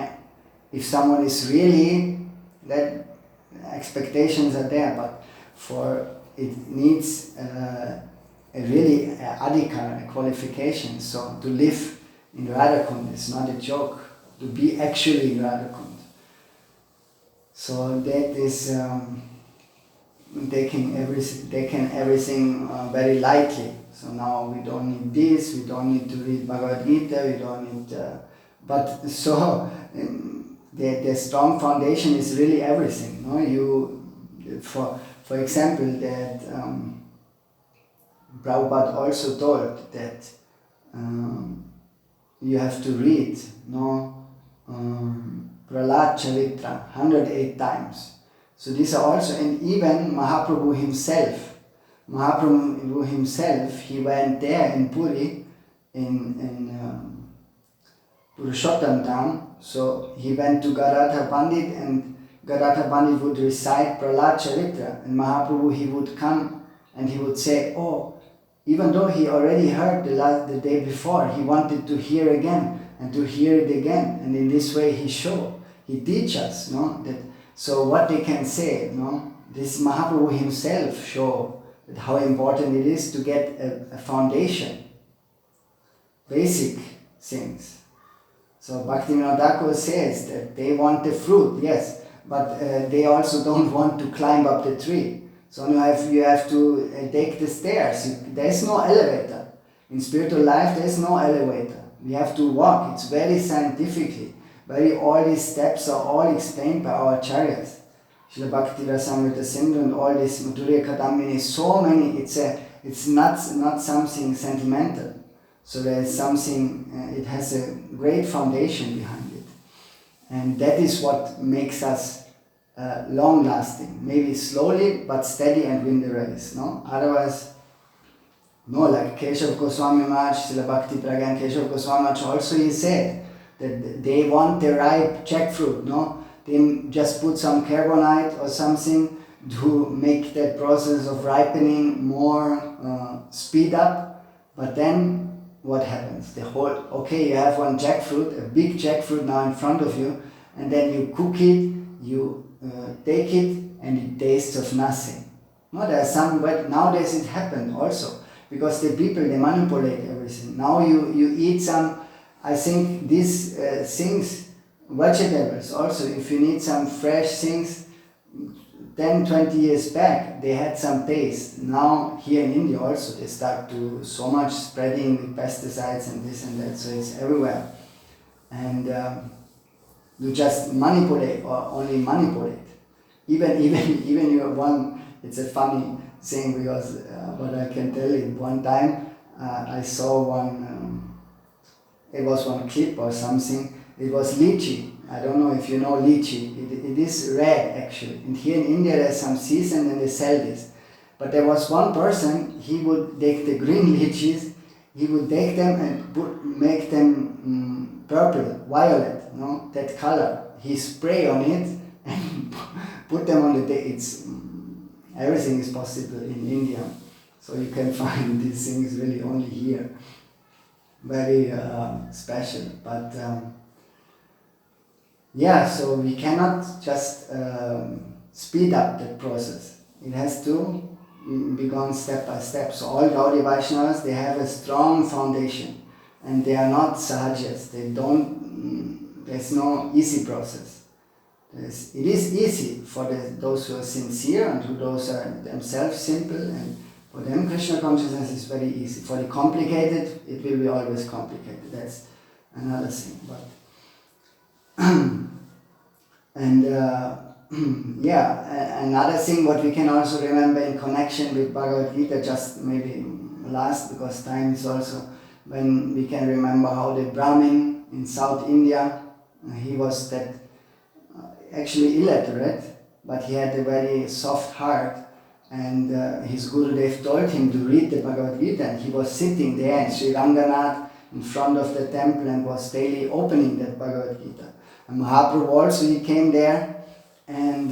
if someone is really, that expectations are there, but it needs a really adhikar, a qualification. So to live in Radhakund is not a joke, to be actually in Radhakund. So that is taking everything very lightly. So now we don't need this, we don't need to read Bhagavad Gita, we don't need, but so the strong foundation is really everything. No, for example, that Prabhupada also told that you have to read, Prahlad Charitra, 108 times. So these are also, and even Mahaprabhu himself, he went there in Puri, in Purushottam Dham. So he went to Gadadhar Pandit, and Gadadhar Pandit would recite Prahlad Charitra, and Mahaprabhu, he would come and he would say, oh, even though he already heard the day before, he wanted to hear again and to hear it again, and in this way he teach us, that. So what they can say, this Mahaprabhu himself show that how important it is to get a foundation, basic things. So Bhaktivinoda Thakur says that they want the fruit, yes, but they also don't want to climb up the tree. So you have to take the stairs. There is no elevator. In spiritual life, there is no elevator. We have to walk. It's very scientifically. All these steps are all explained by our acharyas. Srila Bhakti Rasamrita Sindhu and all this Madhurya Kadambini, so many, it's not something sentimental. So there is something, it has a great foundation behind it. And that is what makes us long-lasting. Maybe slowly, but steady and win the race. Otherwise, like Keshav Goswami Maharaj, Srila Bhakti Pragyan Keshav Goswami Maharaj also he said that they want the ripe jackfruit, They just put some carbonite or something to make that process of ripening more speed up. But then what happens? You have one jackfruit, a big jackfruit now in front of you, and then you cook it, you take it, and it tastes of nothing. But nowadays it happened also, because the people, they manipulate everything. Now you eat some, I think these things, vegetables also, if you need some fresh things, 10, 20 years back, they had some taste. Now, here in India also, they start to so much spreading with pesticides and this and that, so it's everywhere. And you just manipulate, or only manipulate. Even you have one, it's a funny thing, because what I can tell you, one time I saw one, it was one clip or something, it was lychee. I don't know if you know lychee. It is red actually. And here in India there's some season and they sell this. But there was one person, he would take the green lychees, he would take them and make them purple, violet, that color. He spray on it and put them on the day. Everything is possible in India. So you can find these things really only here. Very special. But so we cannot just speed up the process. It has to be gone step by step. So all Gaudiya Vaishnavas, they have a strong foundation, and they are not sahajas. There's no easy process. It is easy for those who are sincere and who those are themselves simple, and for them Krishna consciousness is very easy. For the complicated, it will be always complicated. That's another thing. But and another thing what we can also remember in connection with Bhagavad Gita, just maybe last, because time is also, when we can remember how the Brahmin in South India, he was that actually illiterate, but he had a very soft heart, and his Gurudev told him to read the Bhagavad Gita, and he was sitting there in Sri Ranganath in front of the temple and was daily opening that Bhagavad Gita. And Mahaprabhu also, he came there, and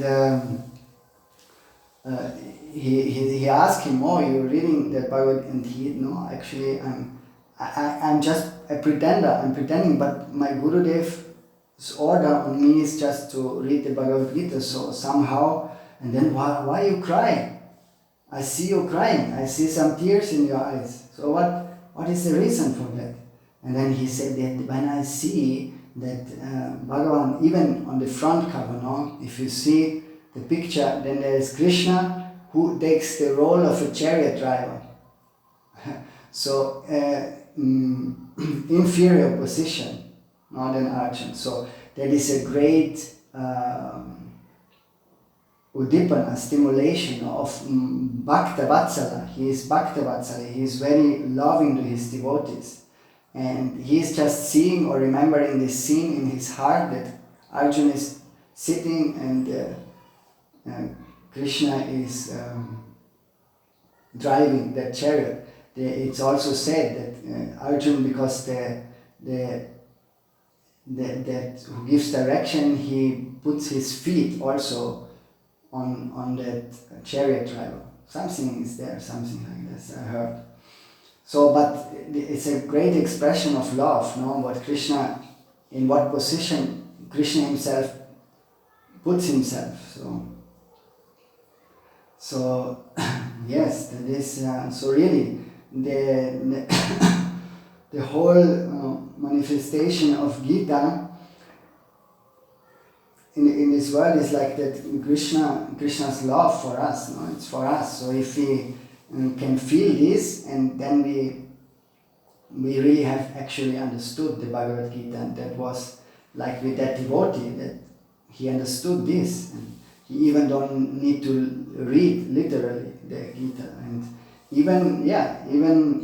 he asked him, "Oh, you're reading that Bhagavad Gita?" And he, "No, actually, I'm just a pretender. I'm pretending, but my Gurudev's order on me is just to read the Bhagavad Gita. So somehow." And then, why you cry? I see you crying. I see some tears in your eyes. So what is the reason for that? And then he said that when I see that Bhagavan, even on the front cover, if you see the picture, then there is Krishna who takes the role of a chariot driver. So inferior position, not an Arjun. So that is a great udipana, stimulation of Bhakta Vatsala. He is Bhakta Vatsala. He is very loving to his devotees. And he is just seeing or remembering this scene in his heart that Arjuna is sitting and Krishna is driving that chariot. It's also said that Arjuna, because that who gives direction, he puts his feet also on that chariot driver. Something is there, something like this, I heard. So, but it's a great expression of love, no? What Krishna, in what position Krishna himself puts himself. So yes, that is, so really, the the whole manifestation of Gita in this world is like that Krishna's love for us, no? It's for us. So if we can feel this, and then we really have actually understood the Bhagavad Gita, and that was like with that devotee, that he understood this, and he even don't need to read literally the Gita. And even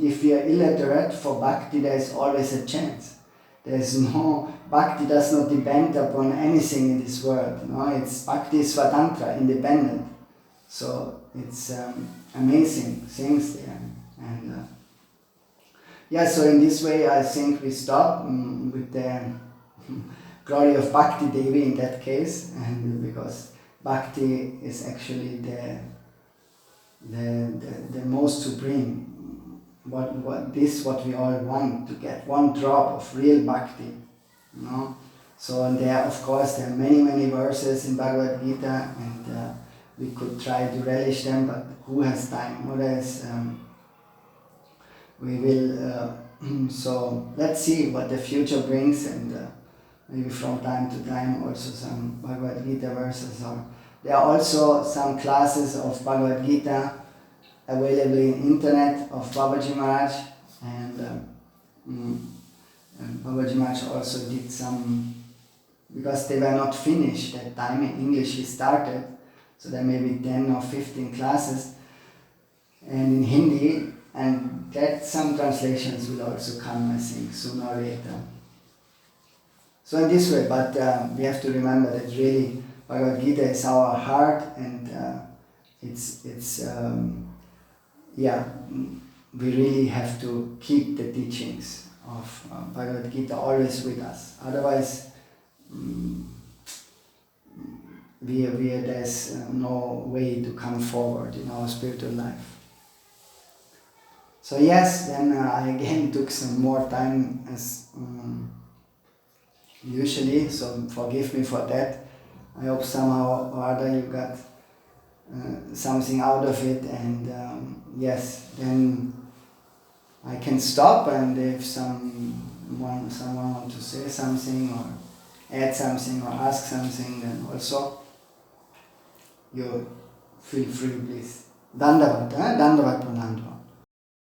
if we are illiterate, for Bhakti there is always a chance. There's no, Bhakti does not depend upon anything in this world. No, it's Bhakti is Swatantra, independent. So it's amazing things there. And so in this way I think we stop with the glory of Bhakti Devi in that case, and because Bhakti is actually the most supreme. What we all want to get, one drop of real Bhakti, you know. So there, of course, there are many verses in Bhagavad Gita, and we could try to relish them, but who has time? We will. So let's see what the future brings, and maybe from time to time also some Bhagavad Gita verses. Or there are also some classes of Bhagavad Gita available in internet of Babaji Maharaj, and Babaji Maharaj also did some, because they were not finished that time in English he started, so there may be 10 or 15 classes, and in Hindi, and that some translations will also come, I think, sooner or later. So in this way, but we have to remember that really Bhagavad Gita is our heart, and we really have to keep the teachings of Bhagavad Gita always with us. Otherwise, there's no way to come forward in our spiritual life. So yes, then I again took some more time as usually, so forgive me for that. I hope somehow or other you got something out of it, and yes, then I can stop, and if someone wants to say something or add something or ask something, then also you feel free, please. Dandavat, Dandavat Pranam.